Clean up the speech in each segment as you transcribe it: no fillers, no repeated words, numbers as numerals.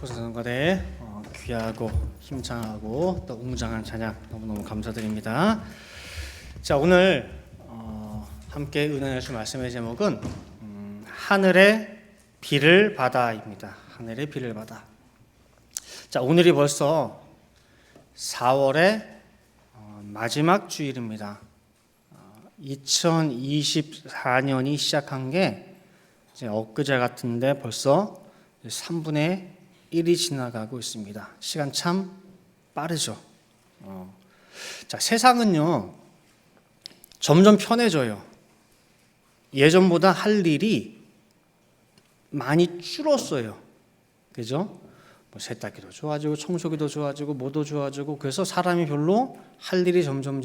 소선거대 귀하고 힘창하고 또 웅장한 찬양 너무너무 감사드립니다. 자, 오늘 함께 은혜 나눌 말씀의 제목은 하늘의 비를 받아입니다. 하늘의 비를 받아. 자, 오늘이 벌써 4월의 마지막 주일입니다. 2024년이 시작한 게 이제 엊그제 같은데 벌써 3분의 1이 지나가고 있습니다. 시간 참 빠르죠. 자, 세상은요 점점 편해져요. 예전보다 할 일이 많이 줄었어요. 그죠? 뭐 세탁기도 좋아지고 청소기도 좋아지고 뭐도 좋아지고, 그래서 사람이 별로 할 일이 점점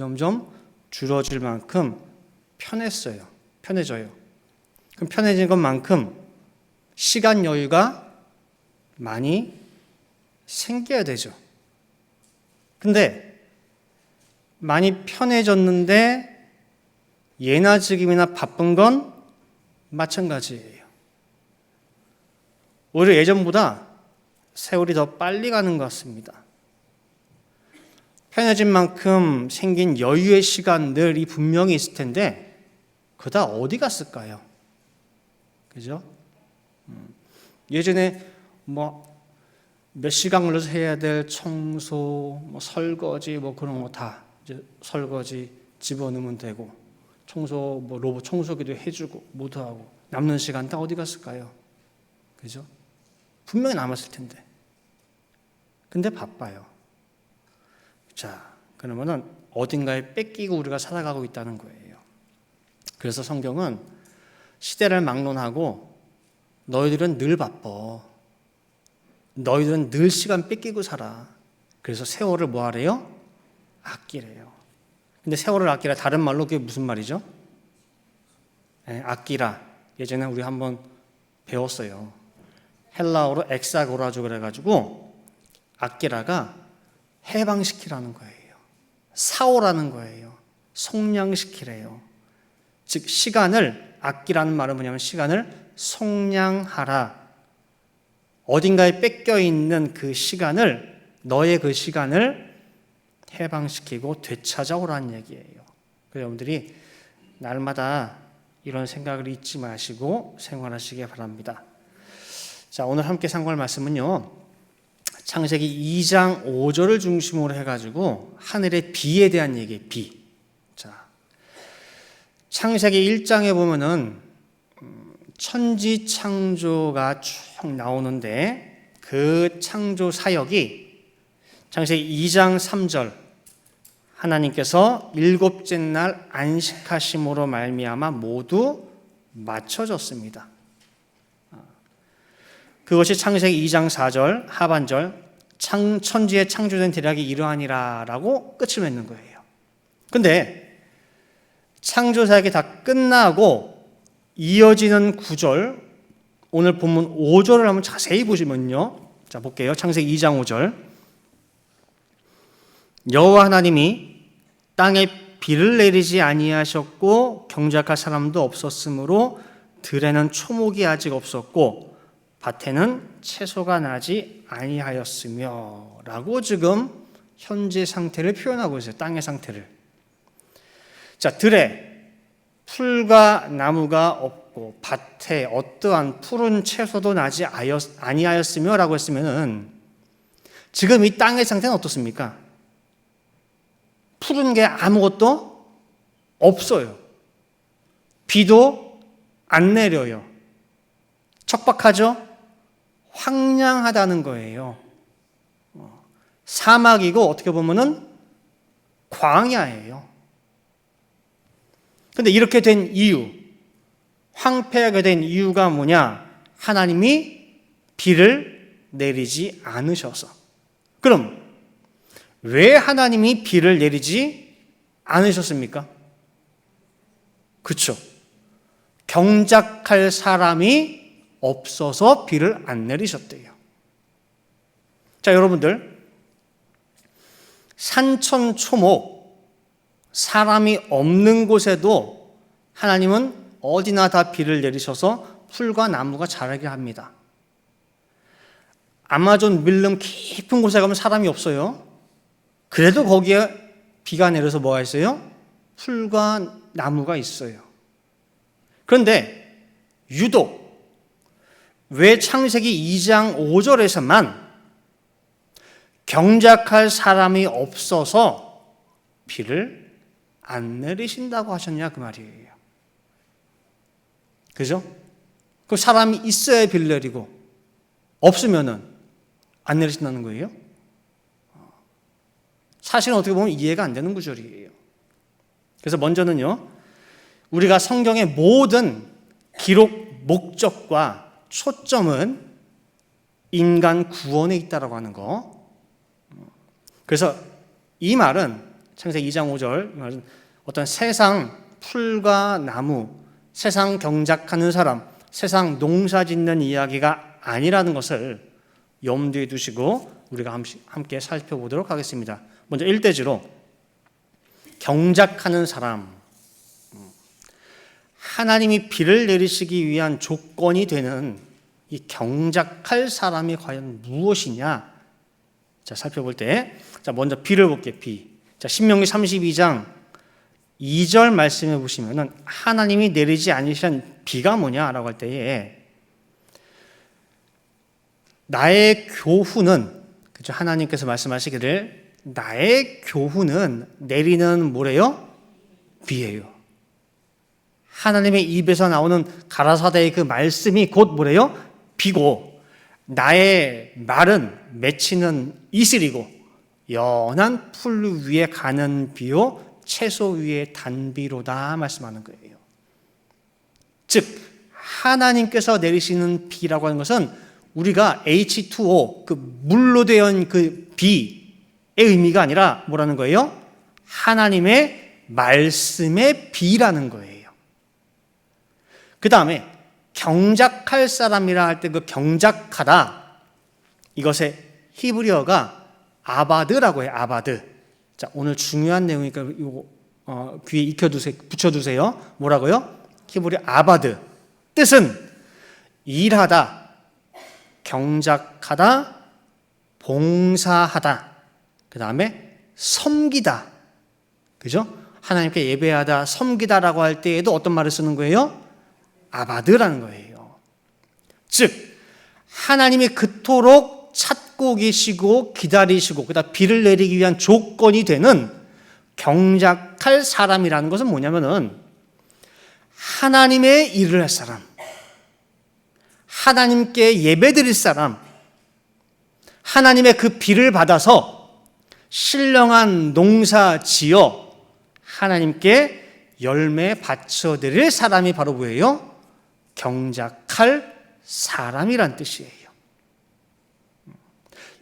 줄어질 만큼 편해져요. 그럼 편해진 것만큼 시간 여유가 많이 생겨야 되죠. 근데 많이 편해졌는데 예나 지금이나 바쁜 건 마찬가지예요. 오히려 예전보다 세월이 더 빨리 가는 것 같습니다. 편해진 만큼 생긴 여유의 시간들이 분명히 있을 텐데 그거 다 어디 갔을까요? 그죠? 예전에 몇 시간 걸려서 해야 될 청소, 설거지, 그런 거 다 이제 설거지 집어넣으면 되고, 청소, 로봇 청소기도 해주고, 모두 하고, 남는 시간 다 어디 갔을까요? 그죠? 분명히 남았을 텐데. 근데 바빠요. 자, 그러면은 어딘가에 뺏기고 우리가 살아가고 있다는 거예요. 그래서 성경은 시대를 막론하고 너희들은 늘 바빠. 너희들은 늘 시간 뺏기고 살아. 그래서 세월을 뭐 하래요? 아끼래요. 근데 세월을 아끼라, 다른 말로 그게 무슨 말이죠? 아끼라. 예전에 우리 한번 배웠어요. 헬라어로 엑사고라조 그래가지고 아끼라가 해방시키라는 거예요. 사오라는 거예요. 속량시키래요. 즉 시간을 아끼라는 말은 뭐냐면 시간을 속량하라. 어딘가에 뺏겨 있는 그 시간을, 너의 그 시간을 해방시키고 되찾아오라는 얘기예요. 그래서 여러분들이 날마다 이런 생각을 잊지 마시고 생활하시기 바랍니다. 자, 오늘 함께 상고할 말씀은요, 창세기 2장 5절을 중심으로 해가지고 하늘의 비에 대한 얘기예요. 비. 자, 창세기 1장에 보면은 천지 창조가 쭉 나오는데 그 창조 사역이 창세기 2장 3절 하나님께서 일곱째 날 안식하심으로 말미암아 모두 마쳐졌습니다. 그것이 창세기 2장 4절 하반절 천지의 창조된 대략이 이러하니라라고 끝을 맺는 거예요. 근데 창조 사역이 다 끝나고 이어지는 9절, 오늘 본문 5절을 한번 자세히 보시면요. 자, 볼게요. 창세기 2장 5절. 여호와 하나님이 땅에 비를 내리지 아니하셨고 경작할 사람도 없었으므로 들에는 초목이 아직 없었고 밭에는 채소가 나지 아니하였으며 라고 지금 현재 상태를 표현하고 있어요. 땅의 상태를. 자, 들에 풀과 나무가 없고 밭에 어떠한 푸른 채소도 나지 아니하였으며 라고 했으면은 지금 이 땅의 상태는 어떻습니까? 푸른 게 아무것도 없어요. 비도 안 내려요. 척박하죠? 황량하다는 거예요. 사막이고 어떻게 보면은 광야예요. 근데 이렇게 된 이유, 황폐하게 된 이유가 뭐냐? 하나님이 비를 내리지 않으셔서. 그럼 왜 하나님이 비를 내리지 않으셨습니까? 그렇죠. 경작할 사람이 없어서 비를 안 내리셨대요. 자, 여러분들, 산천초목, 사람이 없는 곳에도 하나님은 어디나 다 비를 내리셔서 풀과 나무가 자라게 합니다. 아마존 밀림 깊은 곳에 가면 사람이 없어요. 그래도 거기에 비가 내려서 뭐가 있어요? 풀과 나무가 있어요. 그런데 유독 왜 창세기 2장 5절에서만 경작할 사람이 없어서 비를 안 내리신다고 하셨냐 그 말이에요. 그죠? 그 사람이 있어야 비를 내리고 없으면은 안 내리신다는 거예요. 사실은 어떻게 보면 이해가 안 되는 구절이에요. 그래서 먼저는요, 우리가 성경의 모든 기록 목적과 초점은 인간 구원에 있다라고 하는 거. 그래서 이 말은 창세기 2장 5절 이 말은 어떤 세상 풀과 나무, 세상 경작하는 사람, 세상 농사 짓는 이야기가 아니라는 것을 염두에 두시고 우리가 함께 살펴보도록 하겠습니다. 먼저 1대지로 경작하는 사람, 하나님이 비를 내리시기 위한 조건이 되는 이 경작할 사람이 과연 무엇이냐? 자, 살펴볼 때, 자, 먼저 비를 볼게요. 비. 자, 신명기 32장 2절 말씀해 보시면은 하나님이 내리지 않으시는 비가 뭐냐라고 할 때에 나의 교훈은, 그죠? 하나님께서 말씀하시기를 나의 교훈은 내리는 뭐래요? 비예요. 하나님의 입에서 나오는 가라사대의 그 말씀이 곧 뭐래요? 비고, 나의 말은 맺히는 이슬이고 연한 풀 위에 가는 비요 채소 위에 단비로다 말씀하는 거예요. 즉 하나님께서 내리시는 비라고 하는 것은 우리가 H2O 그 물로 된 그 비의 의미가 아니라 뭐라는 거예요? 하나님의 말씀의 비라는 거예요. 그 다음에 경작할 사람이라 할 때 그 경작하다, 이것의 히브리어가 아바드라고 해요. 아바드. 자, 오늘 중요한 내용이니까 이거 귀에 익혀두세요. 붙여두세요. 뭐라고요? 히브리 아바드. 뜻은 일하다, 경작하다, 봉사하다, 그 다음에 섬기다. 그죠? 하나님께 예배하다, 섬기다라고 할 때에도 어떤 말을 쓰는 거예요? 아바드라는 거예요. 즉 하나님이 그토록 찾고 계시고 기다리시고 그다음 비를 내리기 위한 조건이 되는 경작할 사람이라는 것은 뭐냐면은 하나님의 일을 할 사람, 하나님께 예배드릴 사람, 하나님의 그 비를 받아서 신령한 농사 지어 하나님께 열매 바쳐드릴 사람이 바로 뭐예요? 경작할 사람이란 뜻이에요.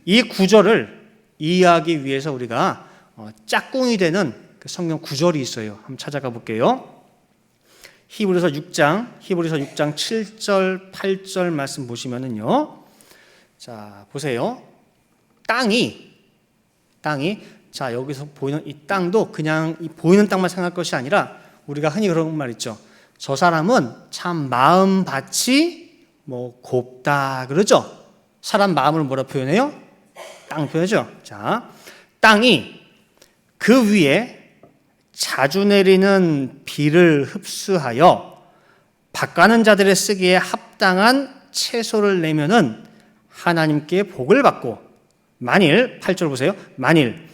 이 구절을 이해하기 위해서 우리가 짝꿍이 되는 그 성경 구절이 있어요. 한번 찾아가 볼게요. 히브리서 6장 7절 8절 말씀 보시면은요. 자, 보세요. 땅이 자, 여기서 보이는 이 땅도 그냥 이 보이는 땅만 생각할 것이 아니라 우리가 흔히 그런 말 있죠. 저 사람은 참 마음밭이 뭐 곱다 그러죠. 사람 마음을 뭐라 표현해요? 땅 표현하죠. 자, 땅이 그 위에 자주 내리는 비를 흡수하여 밭가는 자들의 쓰기에 합당한 채소를 내면은 하나님께 복을 받고, 만일 8절 보세요. 만일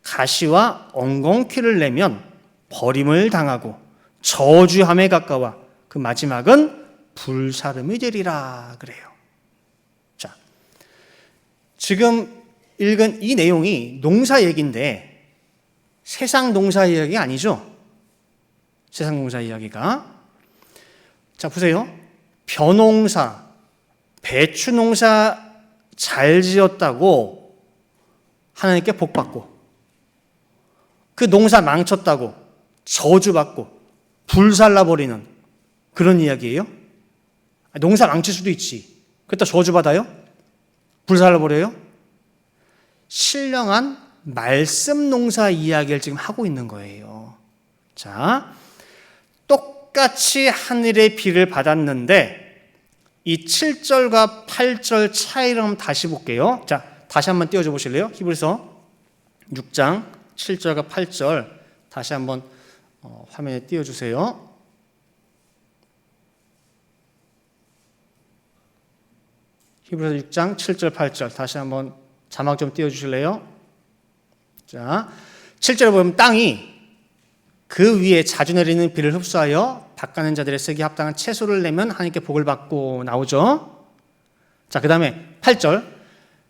가시와 엉겅퀴를 내면 버림을 당하고 저주함에 가까워 그 마지막은 불사름이 되리라 그래요. 자, 지금 읽은 이 내용이 농사 얘기인데 세상 농사 이야기 아니죠? 세상 농사 이야기가. 자, 보세요. 벼농사, 배추 농사 잘 지었다고 하나님께 복 받고, 그 농사 망쳤다고 저주받고 불살라버리는 그런 이야기예요? 농사 망칠 수도 있지. 그렇다 저주받아요? 불살라버려요? 신령한 말씀 농사 이야기를 지금 하고 있는 거예요. 자, 똑같이 하늘의 비를 받았는데 이 7절과 8절 차이를 한번 다시 볼게요. 자, 다시 한번 띄워줘 보실래요? 히브리서 6장 7절과 8절 다시 한번 화면에 띄워주세요. 히브리서 6장 7절 8절 다시 한번 자막 좀 띄워주실래요? 자, 7절에 보면 땅이 그 위에 자주 내리는 비를 흡수하여 닦아낸 자들의 쓰기에 합당한 채소를 내면 하나님께 복을 받고 나오죠. 자, 그 다음에 8절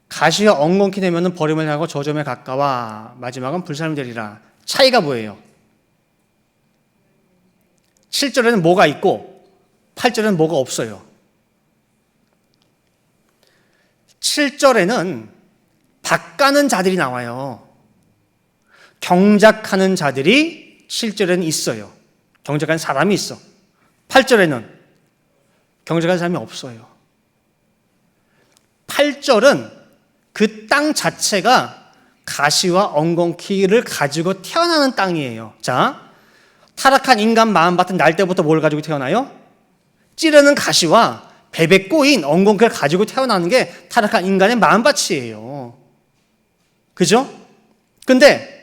가시와 엉겅퀴 내면은 버림을 하고 저점에 가까워 마지막은 불사름이 되리라. 차이가 뭐예요? 7절에는 뭐가 있고 8절에는 뭐가 없어요. 7절에는 닦아는 자들이 나와요. 경작하는 자들이 7절에는 있어요. 경작하는 사람이 있어. 8절에는 경작하는 사람이 없어요. 8절은 그 땅 자체가 가시와 엉겅퀴를 가지고 태어나는 땅이에요. 자, 타락한 인간 마음밭은 날 때부터 뭘 가지고 태어나요? 찌르는 가시와 베베 꼬인 엉겅퀴를 가지고 태어나는 게 타락한 인간의 마음밭이에요. 그죠? 근데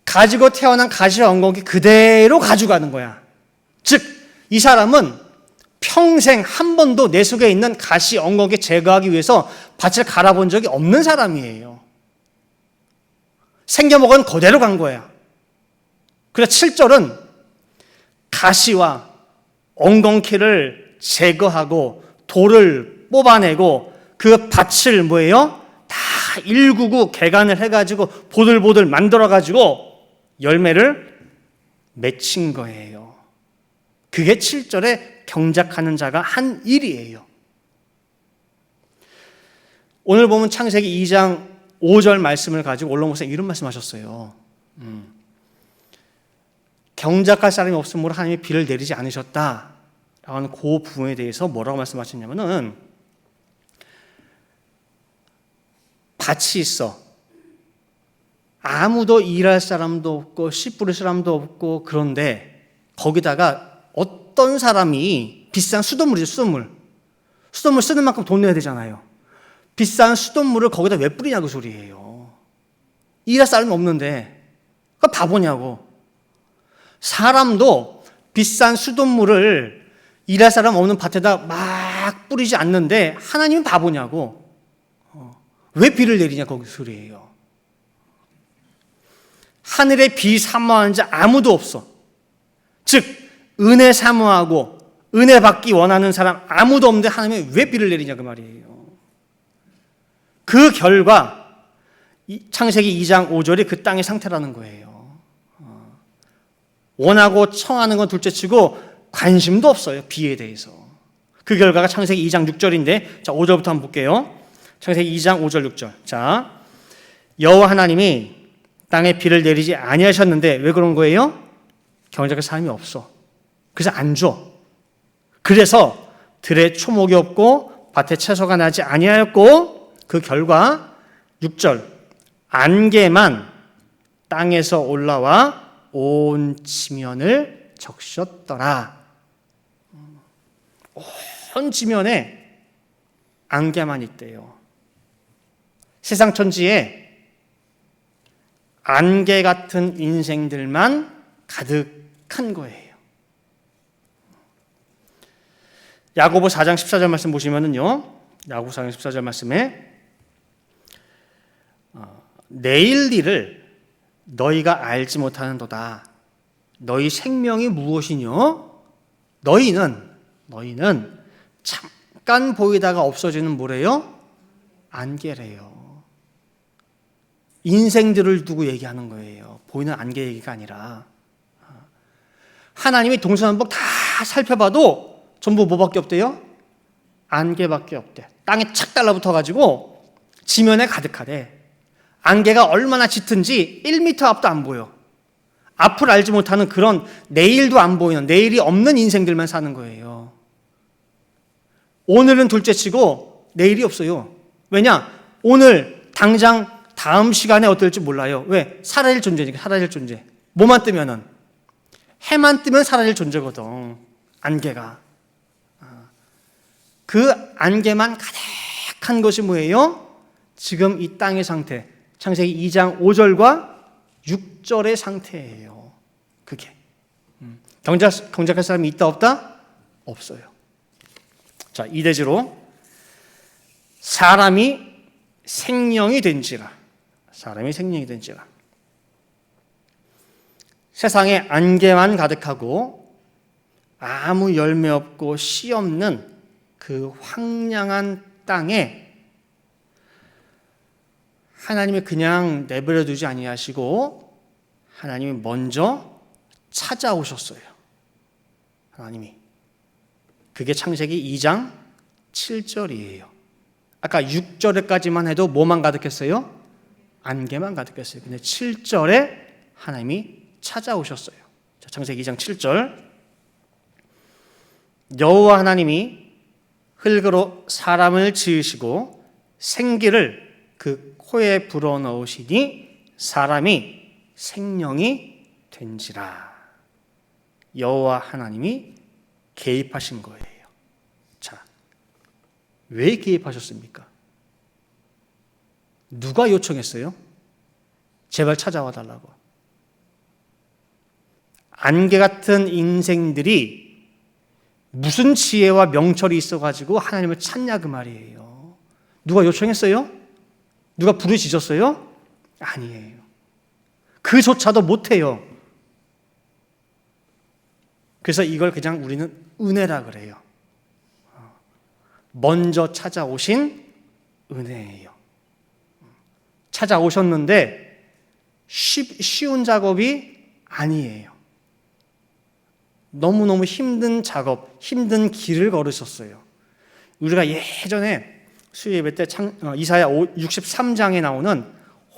가지고 태어난 가시와 엉겅퀴 그대로 가져가는 거야. 즉, 이 사람은 평생 한 번도 내 속에 있는 가시, 엉겅퀴 제거하기 위해서 밭을 갈아본 적이 없는 사람이에요. 생겨먹은 그대로 간 거야. 그래서 7절은 가시와 엉겅퀴를 제거하고 돌을 뽑아내고 그 밭을 뭐예요? 다 일구고 개간을 해가지고 보들보들 만들어가지고 열매를 맺힌 거예요. 그게 7절에 경작하는 자가 한 일이에요. 오늘 보면 창세기 2장 5절 말씀을 가지고 올라온 목사님 이런 말씀하셨어요. 경작할 사람이 없으므로 하나님이 비를 내리지 않으셨다 라고 하는 그 부분에 대해서 뭐라고 말씀하셨냐면은 밭이 있어. 아무도 일할 사람도 없고 씨 뿌릴 사람도 없고 그런데 거기다가 어떤 사람이 비싼 수돗물이죠. 수돗물 쓰는 만큼 돈 내야 되잖아요. 비싼 수돗물을 거기다 왜 뿌리냐고 소리예요. 일할 사람이 없는데 그거 바보냐고. 사람도 비싼 수돗물을 일할 사람 없는 밭에다 막 뿌리지 않는데 하나님은 바보냐고. 왜 비를 내리냐 거기 소리예요. 하늘에 비 사모하는 자 아무도 없어. 즉 은혜 사모하고 은혜 받기 원하는 사람 아무도 없는데 하나님이 왜 비를 내리냐 그 말이에요. 그 결과 창세기 2장 5절이 그 땅의 상태라는 거예요. 원하고 청하는 건 둘째치고 관심도 없어요. 비에 대해서. 그 결과가 창세기 2장 6절인데 자 5절부터 한번 볼게요. 창세기 2장 5절 6절. 자, 여호와 하나님이 땅에 비를 내리지 아니하셨는데 왜 그런 거예요? 경작할 사람이 없어. 그래서 안 줘. 그래서 들에 초목이 없고 밭에 채소가 나지 아니하였고 그 결과 6절 안개만 땅에서 올라와 온 지면을 적셨더라. 온 지면에 안개만 있대요. 세상 천지에 안개 같은 인생들만 가득한 거예요. 야고보 4장 14절 말씀 보시면은요. 야고보 4장 14절 말씀에 내일 일을 너희가 알지 못하는도다. 너희 생명이 무엇이뇨? 너희는 잠깐 보이다가 없어지는 뭐래요? 안개래요. 인생들을 두고 얘기하는 거예요. 보이는 안개 얘기가 아니라. 하나님이 동서남북 다 살펴봐도 전부 뭐밖에 없대요? 안개밖에 없대. 땅에 착 달라붙어가지고 지면에 가득하대. 안개가 얼마나 짙은지 1m 앞도 안 보여. 앞을 알지 못하는 그런 내일도 안 보이는 내일이 없는 인생들만 사는 거예요. 오늘은 둘째치고 내일이 없어요. 왜냐? 오늘 당장 다음 시간에 어떨지 몰라요. 왜? 사라질 존재니까. 사라질 존재. 뭐만 뜨면은 해만 뜨면 사라질 존재거든. 안개가. 그 안개만 가득한 것이 뭐예요? 지금 이 땅의 상태. 창세기 2장 5절과 6절의 상태예요. 그게. 경작할 사람이 있다 없다? 없어요. 자, 이대지로 사람이 생명이 된지라. 세상에 안개만 가득하고 아무 열매 없고 씨 없는 그 황량한 땅에 하나님이 그냥 내버려 두지 아니하시고 하나님이 먼저 찾아오셨어요. 하나님이. 그게 창세기 2장 7절이에요. 아까 6절에까지만 해도 뭐만 가득했어요? 안개만 가득했어요. 근데 7절에 하나님이 찾아오셨어요. 자, 창세기 2장 7절. 여호와 하나님이 흙으로 사람을 지으시고 생기를 그 코에 불어넣으시니 사람이 생명이 된지라. 여호와 하나님이 개입하신 거예요. 자, 왜 개입하셨습니까? 누가 요청했어요? 제발 찾아와 달라고. 안개 같은 인생들이 무슨 지혜와 명철이 있어가지고 하나님을 찾냐 그 말이에요. 누가 요청했어요? 누가 부르짖었어요? 아니에요. 그조차도 못해요. 그래서 이걸 그냥 우리는 은혜라 그래요. 먼저 찾아오신 은혜예요. 찾아오셨는데 쉬운 작업이 아니에요. 너무너무 힘든 작업, 힘든 길을 걸으셨어요. 우리가 예전에 수요예배 때 이사야 63장에 나오는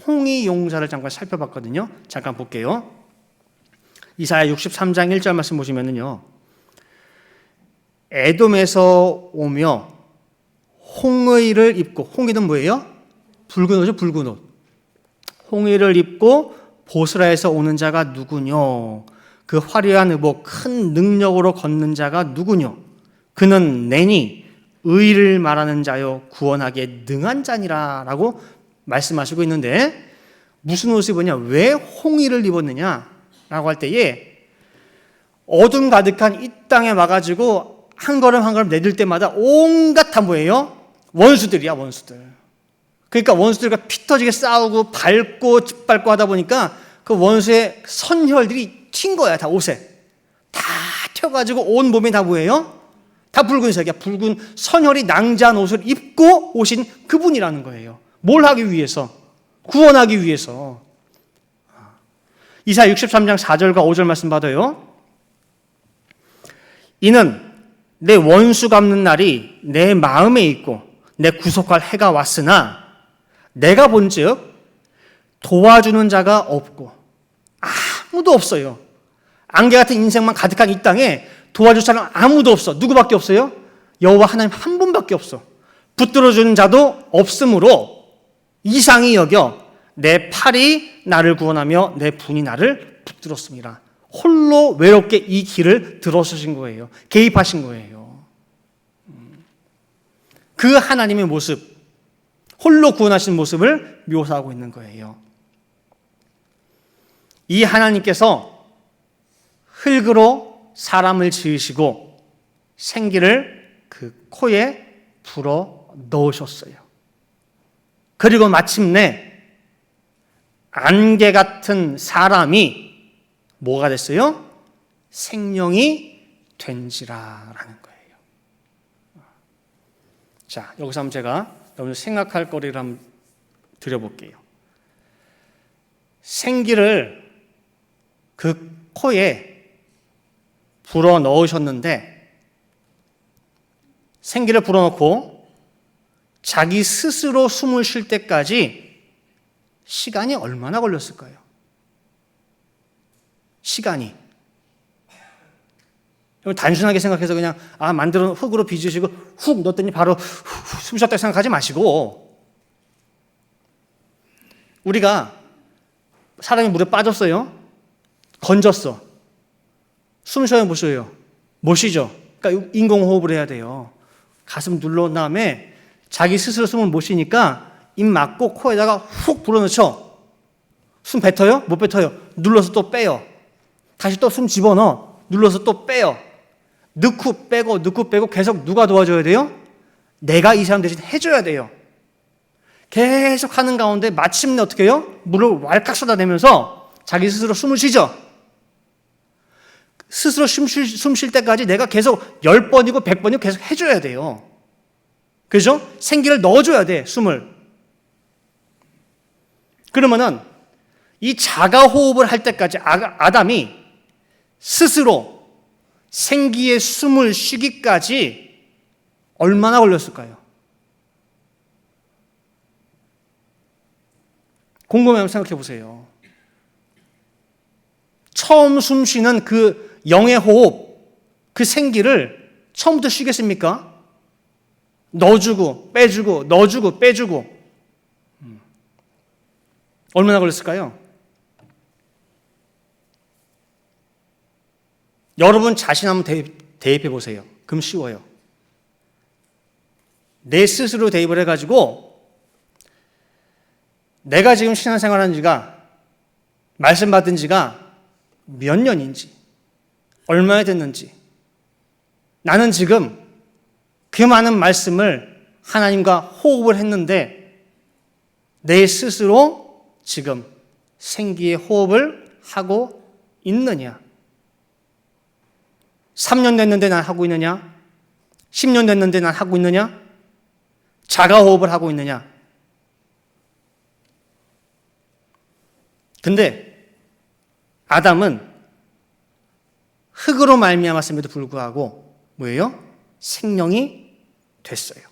홍해 용사를 잠깐 살펴봤거든요. 잠깐 볼게요. 이사야 63장 1절 말씀 보시면은요. 에돔에서 오며 홍의를 입고, 홍의는 뭐예요? 붉은 옷이죠, 붉은 옷. 홍의를 입고 보스라에서 오는 자가 누구뇨? 그 화려한 의복, 큰 능력으로 걷는 자가 누구뇨? 그는 내니 의를 말하는 자요 구원하기에 능한 자니라 라고 말씀하시고 있는데, 무슨 옷을 입었냐? 왜 홍의를 입었느냐? 라고 할 때에 어둠 가득한 이 땅에 와가지고 한 걸음 한 걸음 내딜 때마다 온갖 다 뭐예요? 원수들이야, 원수들. 그러니까 원수들과 피 터지게 싸우고 밟고 짓밟고 하다 보니까 그 원수의 선혈들이 튄 거야, 다 옷에. 다 튀어가지고 온 몸이 다 뭐예요? 다 붉은색이야. 붉은 선혈이 낭자한 옷을 입고 오신 그분이라는 거예요. 뭘 하기 위해서? 구원하기 위해서. 이사야 63장 4절과 5절 말씀 받아요. 이는 내 원수 갚는 날이 내 마음에 있고 내 구속할 해가 왔으나 내가 본즉 도와주는 자가 없고 아무도 없어요. 안개 같은 인생만 가득한 이 땅에 도와줄 사람 아무도 없어. 누구밖에 없어요? 여호와 하나님 한 분밖에 없어. 붙들어주는 자도 없으므로 이상히 여겨 내 팔이 나를 구원하며 내 분이 나를 붙들었습니다. 홀로 외롭게 이 길을 들어서신 거예요. 개입하신 거예요. 그 하나님의 모습, 홀로 구원하신 모습을 묘사하고 있는 거예요. 이 하나님께서 흙으로 사람을 지으시고 생기를 그 코에 불어 넣으셨어요. 그리고 마침내 안개 같은 사람이 뭐가 됐어요? 생명이 된지라라는 거예요. 자, 여기서 한번 제가 여러분 생각할 거리를 한번 드려볼게요. 생기를 그 코에 불어 넣으셨는데, 생기를 불어넣고 자기 스스로 숨을 쉴 때까지 시간이 얼마나 걸렸을까요? 시간이. 단순하게 생각해서 그냥 만들어 흙으로 빚으시고 훅 넣었더니 바로 숨 쉬었다고 생각하지 마시고, 우리가 사람이 물에 빠졌어요. 건졌어. 숨 쉬어요, 못 쉬어요? 못 쉬죠. 그러니까 인공호흡을 해야 돼요. 가슴 눌러온 다음에 자기 스스로 숨을 못 쉬니까 입 막고 코에다가 훅 불어넣죠. 숨 뱉어요? 못 뱉어요. 눌러서 또 빼요. 다시 또 숨 집어넣어. 눌러서 또 빼요. 넣고 빼고 계속 누가 도와줘야 돼요? 내가 이 사람 대신 해줘야 돼요. 계속 하는 가운데 마침내 어떻게 해요? 물을 왈칵 쏟아내면서 자기 스스로 숨을 쉬죠. 스스로 숨 쉴 때까지 내가 계속 10번이고 100번이고 계속 해줘야 돼요. 그죠? 생기를 넣어줘야 돼, 숨을. 그러면은 이 자가 호흡을 할 때까지 아담이 스스로 생기의 숨을 쉬기까지 얼마나 걸렸을까요? 곰곰이 한번 생각해 보세요. 처음 숨 쉬는 그 영의 호흡, 그 생기를 처음부터 쉬겠습니까? 넣어주고 빼주고 넣어주고 빼주고 얼마나 걸렸을까요? 여러분 자신 한번 대입해 보세요. 그럼 쉬워요. 내 스스로 대입을 해가지고 내가 지금 신앙생활한 지가 말씀 받은 지가 몇 년인지 얼마나 됐는지 나는 지금 그 많은 말씀을 하나님과 호흡을 했는데 내 스스로 지금 생기의 호흡을 하고 있느냐? 3년 됐는데 난 하고 있느냐? 10년 됐는데 난 하고 있느냐? 자가호흡을 하고 있느냐? 근데 아담은 흙으로 말미암았음에도 불구하고 뭐예요? 생명이 됐어요.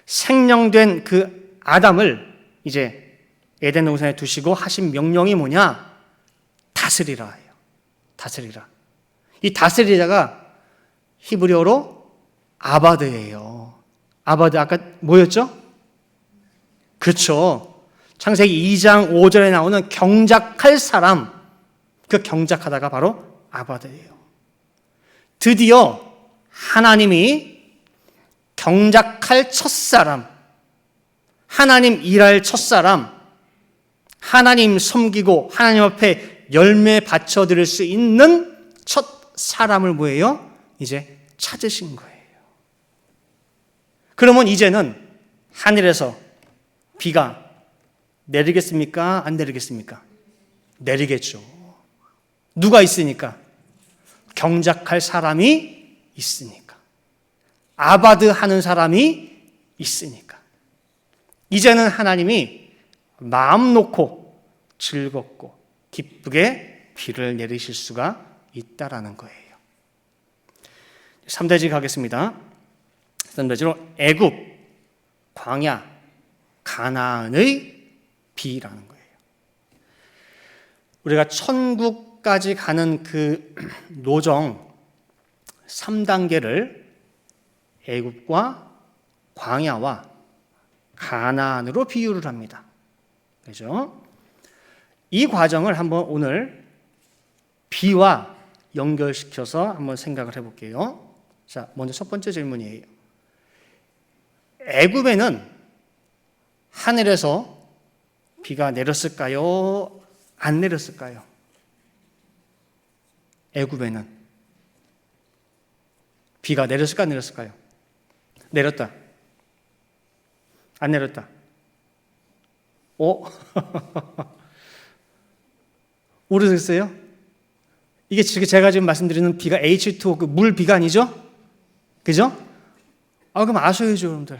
생명된 그 아담을 이제 에덴 동산에 두시고 하신 명령이 뭐냐? 다스리라 해요. 다스리라. 이 다스리자가 히브리어로 아바드예요. 아바드 아까 뭐였죠? 그렇죠. 창세기 2장 5절에 나오는 경작할 사람, 그 경작하다가 바로 아바드예요. 드디어 하나님이 경작할 첫사람, 하나님 일할 첫사람, 하나님 섬기고 하나님 앞에 열매 바쳐드릴 수 있는 첫 사람을 뭐예요? 이제 찾으신 거예요. 그러면 이제는 하늘에서 비가 내리겠습니까? 안 내리겠습니까? 내리겠죠. 누가 있으니까? 경작할 사람이 있으니까. 아바드 하는 사람이 있으니까. 이제는 하나님이 마음 놓고 즐겁고 기쁘게 비를 내리실 수가 있다라는 거예요. 3대지 가겠습니다. 3대지로 애굽, 광야, 가나안의 비라는 거예요. 우리가 천국까지 가는 그 노정 3단계를 애굽과 광야와 가나안으로 비유를 합니다. 그렇죠? 이 과정을 한번 오늘 비와 연결시켜서 한번 생각을 해볼게요. 자, 먼저 첫 번째 질문이에요. 애굽에는 하늘에서 비가 내렸을까요? 안 내렸을까요? 애굽에는 비가 내렸을까 안 내렸을까요? 내렸다. 안 내렸다. 모르겠어요? 이게 제가 지금 말씀드리는 비가 H2O, 그 물 비가 아니죠? 그죠? 그럼 아셔야죠, 여러분들.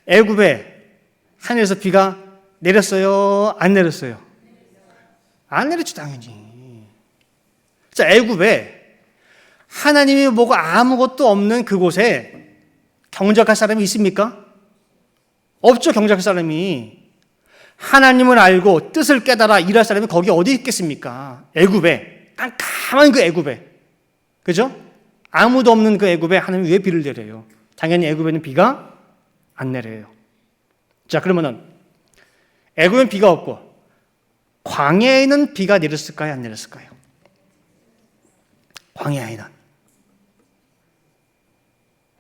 애굽에 하늘에서 비가 내렸어요? 안 내렸어요? 안 내렸죠, 당연히. 자, 애굽에 하나님이 뭐고 아무것도 없는 그곳에 경작할 사람이 있습니까? 없죠, 경작할 사람이. 하나님을 알고 뜻을 깨달아 일할 사람이 거기 어디 있겠습니까? 애굽에. 깜깜한 그 애굽에. 그죠? 아무도 없는 그 애굽에 하나님이 왜 비를 내려요? 당연히 애굽에는 비가 안 내려요. 자, 그러면은 애굽엔 비가 없고 광야에는 비가 내렸을까요? 안 내렸을까요? 광야에는.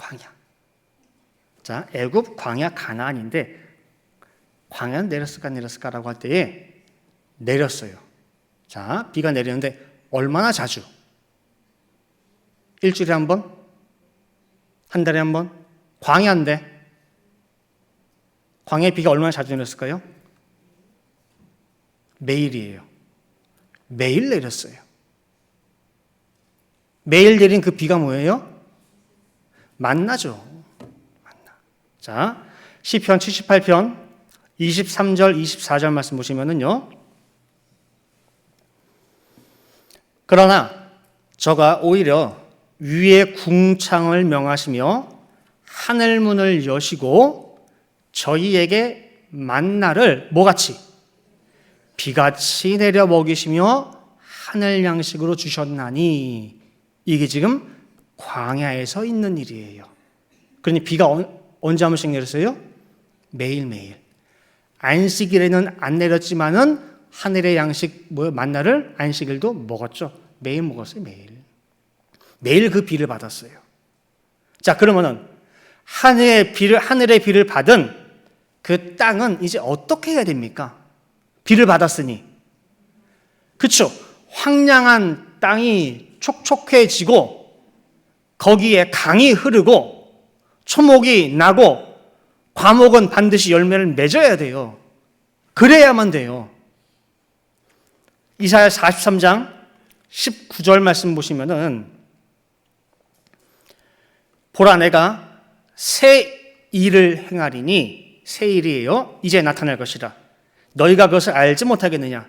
광야. 자, 애굽, 광야, 가나안인데 광야는 내렸을까 안 내렸을까라고 할 때에 내렸어요. 자, 비가 내리는데 얼마나 자주? 일주일에 한 번? 한 달에 한 번? 광야인데 광야에 비가 얼마나 자주 내렸을까요? 매일이에요. 매일 내렸어요. 매일 내린 그 비가 뭐예요? 만나죠. 만나. 자, 시편 78편 23절, 24절 말씀 보시면은요. 그러나 저가 오히려 위의 궁창을 명하시며 하늘문을 여시고 저희에게 만나를 뭐같이? 비같이 내려 먹이시며 하늘 양식으로 주셨나니 이게 지금 광야에서 있는 일이에요. 그러니 비가 언제 한 번씩 내렸어요? 매일매일. 안식일에는 안 내렸지만은 하늘의 양식 만나를 안식일도 먹었죠. 매일 먹었어요. 매일 그 비를 받았어요. 자, 그러면은 하늘의 비를 받은 그 땅은 이제 어떻게 해야 됩니까? 비를 받았으니. 그렇죠. 황량한 땅이 촉촉해지고 거기에 강이 흐르고 초목이 나고 과목은 반드시 열매를 맺어야 돼요. 그래야만 돼요. 이사야 43장 19절 말씀 보시면은 보라 내가 새 일을 행하리니 새 일이에요. 이제 나타날 것이라. 너희가 그것을 알지 못하겠느냐.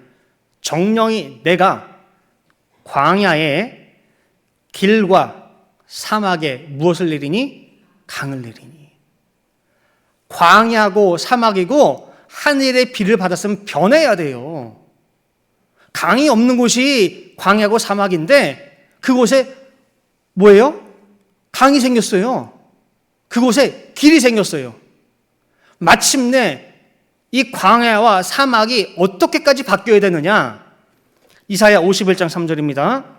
정령이 내가 광야에 길과 사막에 무엇을 내리니? 강을 내리니. 광야고 사막이고 하늘의 비를 받았으면 변해야 돼요. 강이 없는 곳이 광야고 사막인데 그곳에 뭐예요? 강이 생겼어요. 그곳에 길이 생겼어요. 마침내 이 광야와 사막이 어떻게까지 바뀌어야 되느냐? 이사야 51장 3절입니다.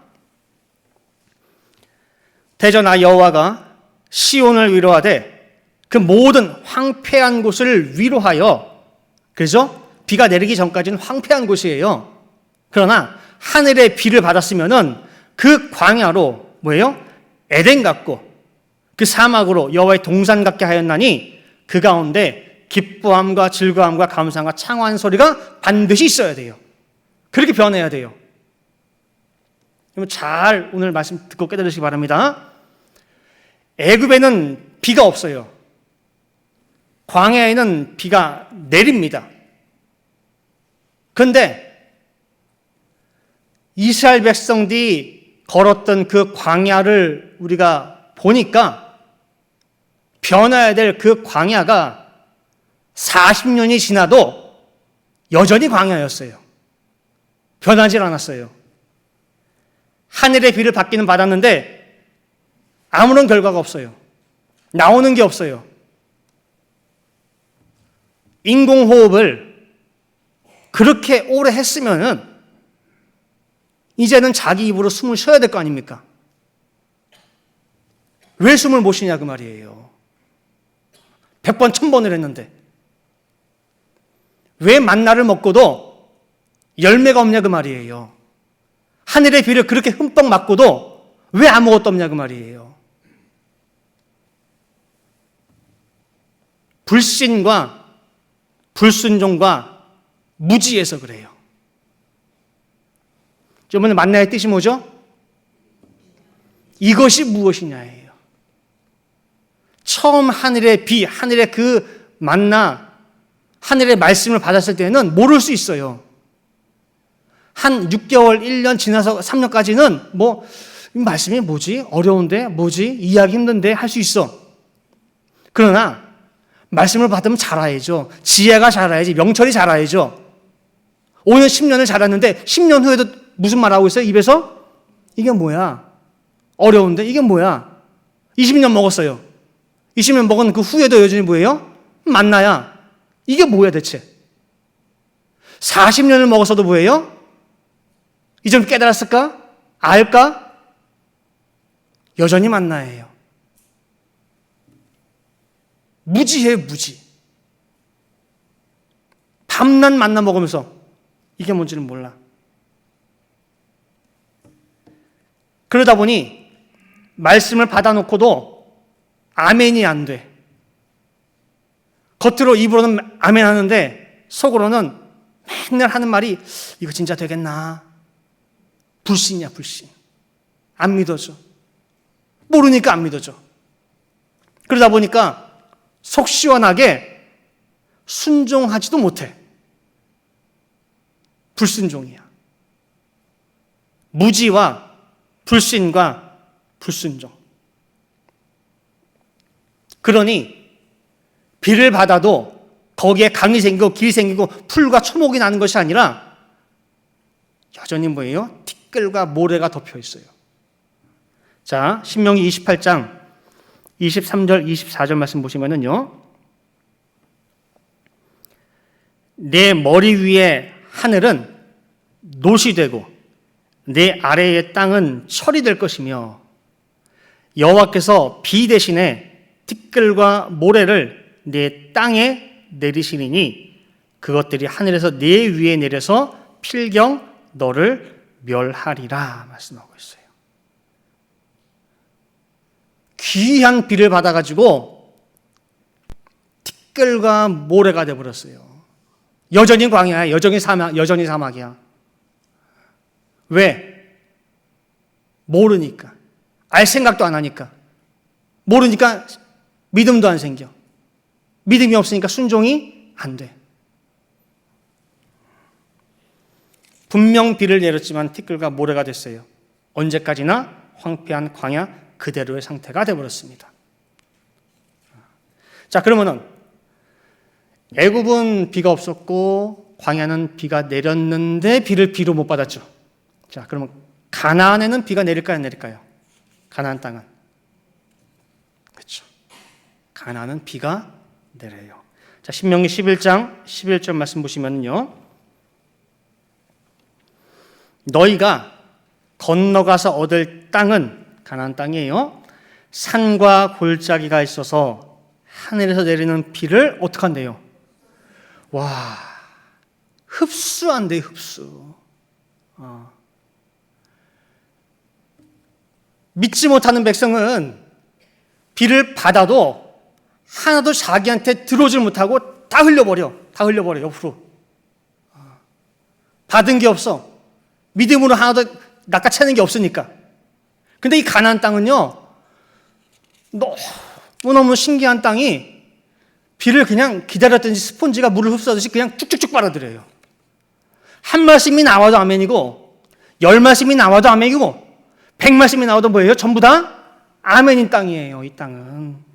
대저나 여호와가 시온을 위로하되 그 모든 황폐한 곳을 위로하여, 그래서 비가 내리기 전까지는 황폐한 곳이에요. 그러나 하늘의 비를 받았으면은 그 광야로 뭐예요? 에덴 같고 그 사막으로 여호와의 동산 같게 하였나니 그 가운데 기뻐함과 즐거움과 감사함과 창화한 소리가 반드시 있어야 돼요. 그렇게 변해야 돼요. 잘 오늘 말씀 듣고 깨달으시기 바랍니다. 애굽에는 비가 없어요. 광야에는 비가 내립니다. 그런데 이스라엘 백성들이 걸었던 그 광야를 우리가 보니까 변해야 될 그 광야가 40년이 지나도 여전히 광야였어요. 변하지 않았어요. 하늘의 비를 받기는 받았는데 아무런 결과가 없어요. 나오는 게 없어요. 인공호흡을 그렇게 오래 했으면은 이제는 자기 입으로 숨을 쉬어야 될 거 아닙니까? 왜 숨을 못 쉬냐 그 말이에요. 100번, 1000번을 했는데 왜 만나를 먹고도 열매가 없냐 그 말이에요. 하늘의 비를 그렇게 흠뻑 맞고도 왜 아무것도 없냐 그 말이에요. 불신과 불순종과 무지에서 그래요. 저번에 만나의 뜻이 뭐죠? 이것이 무엇이냐예요. 처음 하늘의 비, 하늘의 그 만나, 하늘의 말씀을 받았을 때는 모를 수 있어요. 한 6개월, 1년 지나서 3년까지는 이 말씀이 뭐지? 어려운데? 뭐지? 이해하기 힘든데? 할 수 있어. 그러나 말씀을 받으면 자라야죠. 지혜가 자라야지. 명철이 자라야죠. 5년, 10년을 자랐는데 10년 후에도 무슨 말 하고 있어요? 입에서? 이게 뭐야? 어려운데? 이게 뭐야? 20년 먹었어요. 20년 먹은 그 후에도 여전히 뭐예요? 만나야. 이게 뭐야 대체? 40년을 먹었어도 뭐예요? 이제 깨달았을까? 알까? 여전히 만나예요. 무지해요, 무지. 밤낮 만나 먹으면서 이게 뭔지는 몰라. 그러다 보니 말씀을 받아놓고도 아멘이 안 돼. 겉으로 입으로는 아멘 하는데 속으로는 맨날 하는 말이 이거 진짜 되겠나? 불신이야, 불신. 안 믿어져. 모르니까 안 믿어져. 그러다 보니까 속 시원하게 순종하지도 못해. 불순종이야. 무지와 불신과 불순종. 그러니 비를 받아도 거기에 강이 생기고 길이 생기고 풀과 초목이 나는 것이 아니라 여전히 뭐예요? 티끌과 모래가 덮여 있어요. 자, 신명기 28장 23절 24절 말씀 보시면은요, 내 머리 위에 하늘은 놋이 되고 내 아래의 땅은 철이 될 것이며 여호와께서 비 대신에 티끌과 모래를 내 땅에 내리시리니 그것들이 하늘에서 내 위에 내려서 필경 너를 멸하리라 말씀하고 있어요. 귀한 비를 받아가지고 티끌과 모래가 되어버렸어요. 여전히 광야야, 여전히 사막이야. 왜? 모르니까. 알 생각도 안 하니까. 모르니까 믿음도 안 생겨. 믿음이 없으니까 순종이 안 돼. 분명 비를 내렸지만 티끌과 모래가 됐어요. 언제까지나 황폐한 광야 그대로의 상태가 되어버렸습니다. 자, 그러면은 애굽은 비가 없었고 광야는 비가 내렸는데 비를 비로 못 받았죠. 자, 그러면 가나안에는 비가 내릴까요, 안 내릴까요? 가나안 땅은. 그렇죠. 가나안은 비가 내려요. 자, 신명기 11장 11절 말씀 보시면요, 너희가 건너가서 얻을 땅은 가나안 땅이에요. 산과 골짜기가 있어서 하늘에서 내리는 비를 어떻게 한대요? 와, 흡수한대요, 흡수. 믿지 못하는 백성은 비를 받아도 하나도 자기한테 들어오질 못하고 다 흘려버려, 옆으로. 받은 게 없어. 믿음으로 하나도 낚아채는 게 없으니까. 근데 이 가나안 땅은요, 너무너무 신기한 땅이 비를 그냥 기다렸든지 스폰지가 물을 흡수하듯이 그냥 쭉쭉쭉 빨아들여요. 한 말씀이 나와도 아멘이고, 10말씀이 나와도 아멘이고, 100말씀이 나와도 뭐예요? 전부 다 아멘인 땅이에요, 이 땅은.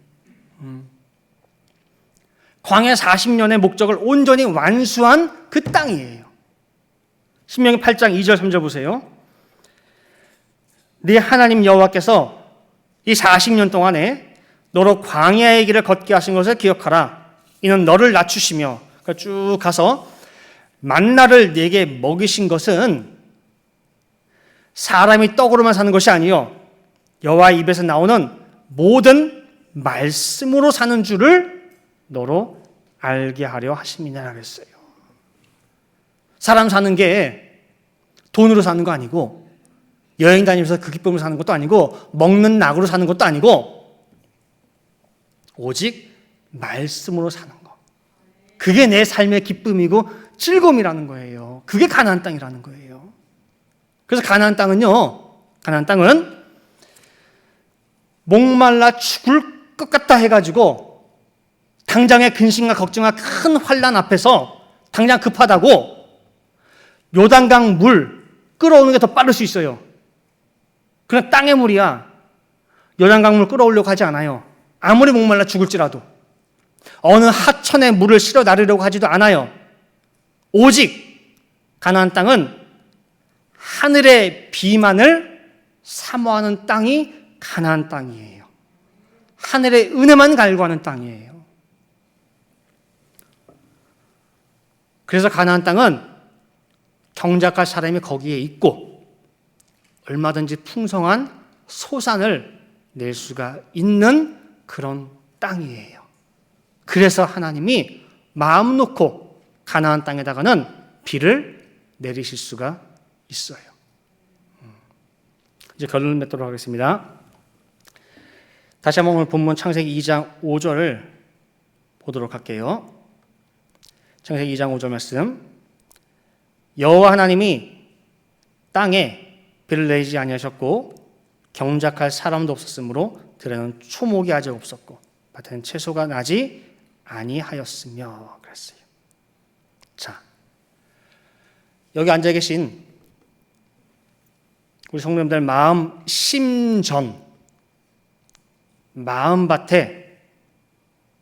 광야 40년의 목적을 온전히 완수한 그 땅이에요. 신명기 8장 2절 3절 보세요. 네 하나님 여호와께서 이 40년 동안에 너로 광야의 길을 걷게 하신 것을 기억하라. 이는 너를 낮추시며, 그러니까 쭉 가서 만나를 네게 먹이신 것은 사람이 떡으로만 사는 것이 아니요 여호와의 입에서 나오는 모든 말씀으로 사는 줄을 너로 알게 하려 하심이니라 그랬어요. 사람 사는 게 돈으로 사는 거 아니고, 여행 다니면서 그 기쁨으로 사는 것도 아니고, 먹는 낙으로 사는 것도 아니고, 오직 말씀으로 사는 거. 그게 내 삶의 기쁨이고 즐거움이라는 거예요. 그게 가나안 땅이라는 거예요. 그래서 가나안 땅은 목말라 죽을 것 같다 해가지고 당장의 근심과 걱정과 큰 환난 앞에서 당장 급하다고 요단강 물 끌어오는 게 더 빠를 수 있어요. 그냥 땅의 물이야. 요단강 물 끌어오려고 하지 않아요. 아무리 목말라 죽을지라도. 어느 하천에 물을 실어 나르려고 하지도 않아요. 오직 가나안 땅은 하늘의 비만을 사모하는 땅이 가나안 땅이에요. 하늘의 은혜만 갈구하는 땅이에요. 그래서 가나안 땅은 경작할 사람이 거기에 있고 얼마든지 풍성한 소산을 낼 수가 있는 그런 땅이에요. 그래서 하나님이 마음 놓고 가나안 땅에다가는 비를 내리실 수가 있어요. 이제 결론을 맺도록 하겠습니다. 다시 한번 오늘 본문 창세기 2장 5절을 보도록 할게요. 창세기 2장 5절 말씀. 여호와 하나님이 땅에 비를 내리지 아니하셨고 경작할 사람도 없었으므로 들에는 초목이 아직 없었고 밭에는 채소가 나지 아니하였으며 그랬어요. 자, 여기 앉아 계신 우리 성도님들 마음 심전, 마음밭에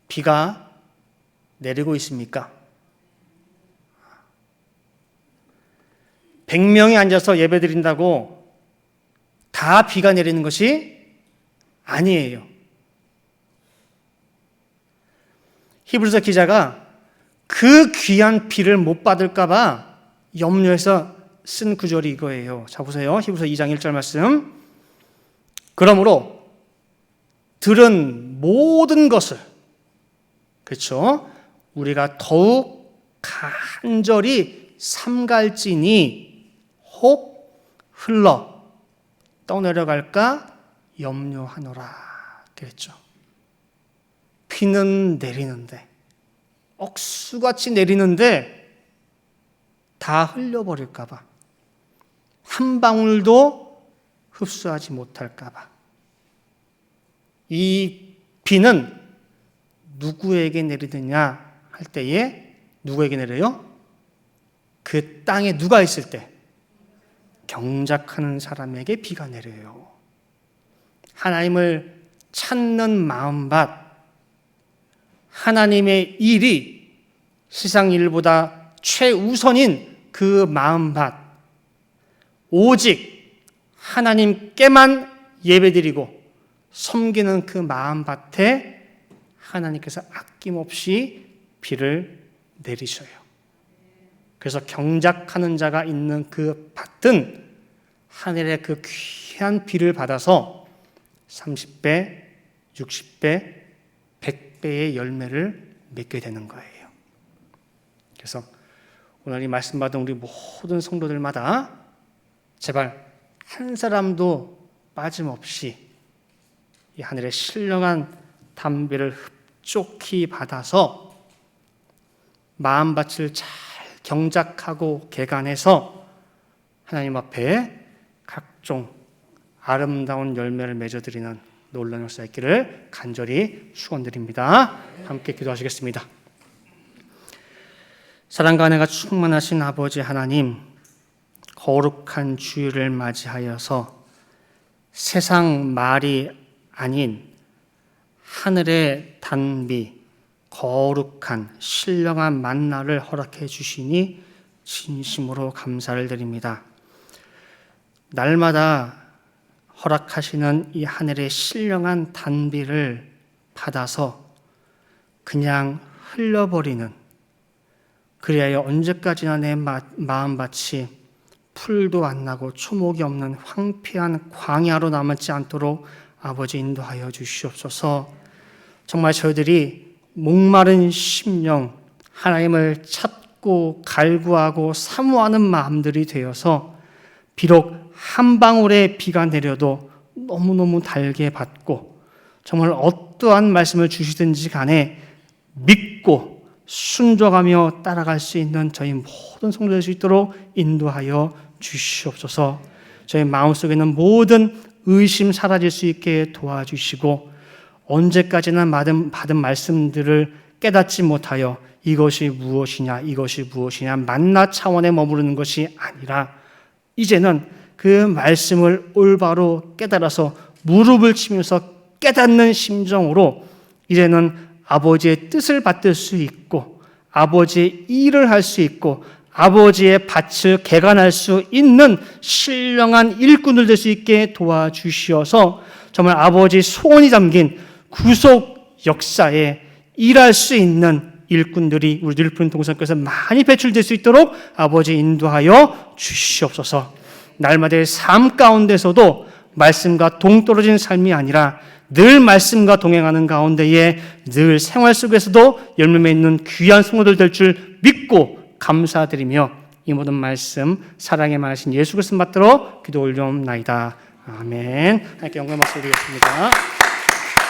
비가 내리고 있습니까? 100명이 앉아서 예배 드린다고 다 비가 내리는 것이 아니에요. 히브리서 기자가 그 귀한 비를 못 받을까 봐 염려해서 쓴 구절이 이거예요. 자, 보세요. 히브리서 2장 1절 말씀. 그러므로 들은 모든 것을, 그렇죠? 우리가 더욱 간절히 삼갈지니 혹 흘러 떠내려갈까 염려하노라 그랬죠. 비는 내리는데, 억수같이 내리는데 다 흘려버릴까 봐, 한 방울도 흡수하지 못할까 봐. 이 비는 누구에게 내리느냐 할 때에 누구에게 내려요? 그 땅에 누가 있을 때? 경작하는 사람에게 비가 내려요. 하나님을 찾는 마음밭, 하나님의 일이 세상 일보다 최우선인 그 마음밭, 오직 하나님께만 예배드리고 섬기는 그 마음밭에 하나님께서 아낌없이 비를 내리셔요. 그래서 경작하는 자가 있는 그 밭은 하늘의 그 귀한 비를 받아서 30배, 60배, 100배의 열매를 맺게 되는 거예요. 그래서 오늘 이 말씀 받은 우리 모든 성도들마다 제발 한 사람도 빠짐없이 이 하늘의 신령한 담비를 흡족히 받아서 마음밭을 잘 경작하고 개간해서 하나님 앞에 각종 아름다운 열매를 맺어드리는 놀라운 역사 있기를 간절히 축원드립니다. 함께 기도하시겠습니다. 사랑과 은혜가 충만하신 아버지 하나님, 거룩한 주일을 맞이하여서 세상 말이 아닌 하늘의 단비, 거룩한 신령한 만나를 허락해 주시니 진심으로 감사를 드립니다. 날마다 허락하시는 이 하늘의 신령한 단비를 받아서 그냥 흘려버리는, 그리하여 언제까지나 내 마음밭이 풀도 안 나고 초목이 없는 황폐한 광야로 남지 않도록 아버지 인도하여 주시옵소서. 정말 저희들이 목마른 심령, 하나님을 찾고 갈구하고 사모하는 마음들이 되어서 비록 한 방울의 비가 내려도 너무너무 달게 받고 정말 어떠한 말씀을 주시든지 간에 믿고 순종하며 따라갈 수 있는 저희 모든 성도 될 수 있도록 인도하여 주시옵소서. 저희 마음속에 있는 모든 의심 사라질 수 있게 도와주시고 언제까지나 받은 말씀들을 깨닫지 못하여 이것이 무엇이냐 만나 차원에 머무르는 것이 아니라 이제는 그 말씀을 올바로 깨달아서 무릎을 치면서 깨닫는 심정으로 이제는 아버지의 뜻을 받들 수 있고 아버지의 일을 할 수 있고 아버지의 밭을 개간할 수 있는 신령한 일꾼들 될 수 있게 도와주시어서 정말 아버지 소원이 담긴 구속 역사에 일할 수 있는 일꾼들이 우리 늘푸른 동산께서 많이 배출될 수 있도록 아버지 인도하여 주시옵소서. 날마다의 삶 가운데서도 말씀과 동떨어진 삶이 아니라 늘 말씀과 동행하는 가운데에 늘 생활 속에서도 열매 맺는 귀한 성도들 될 줄 믿고 감사드리며 이 모든 말씀 사랑의 말씀 예수 그리스도 받들어 기도 올려옵나이다. 아멘. 하나님께 영광 말씀드리겠습니다.